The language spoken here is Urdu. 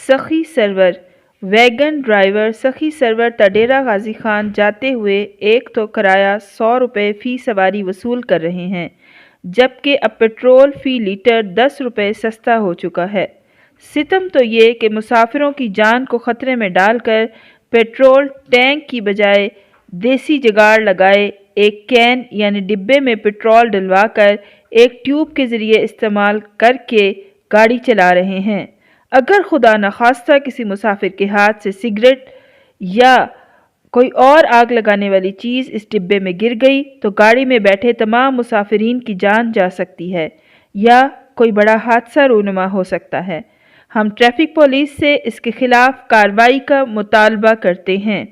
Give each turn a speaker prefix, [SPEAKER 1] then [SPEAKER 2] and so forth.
[SPEAKER 1] سخی سرور ویگن ڈرائیور سخی سرور تڈیرا غازی خان جاتے ہوئے ایک تو کرایہ 100 روپے فی سواری وصول کر رہے ہیں، جبکہ اب پیٹرول فی لیٹر 10 روپے سستا ہو چکا ہے۔ ستم تو یہ کہ مسافروں کی جان کو خطرے میں ڈال کر پیٹرول ٹینک کی بجائے دیسی جگاڑ لگائے ایک کین یعنی ڈبے میں پیٹرول ڈلوا کر ایک ٹیوب کے ذریعے استعمال کر کے گاڑی چلا رہے ہیں۔ اگر خدا نخواستہ کسی مسافر کے ہاتھ سے سگریٹ یا کوئی اور آگ لگانے والی چیز اس ڈبے میں گر گئی تو گاڑی میں بیٹھے تمام مسافرین کی جان جا سکتی ہے یا کوئی بڑا حادثہ رونما ہو سکتا ہے۔ ہم ٹریفک پولیس سے اس کے خلاف کارروائی کا مطالبہ کرتے ہیں۔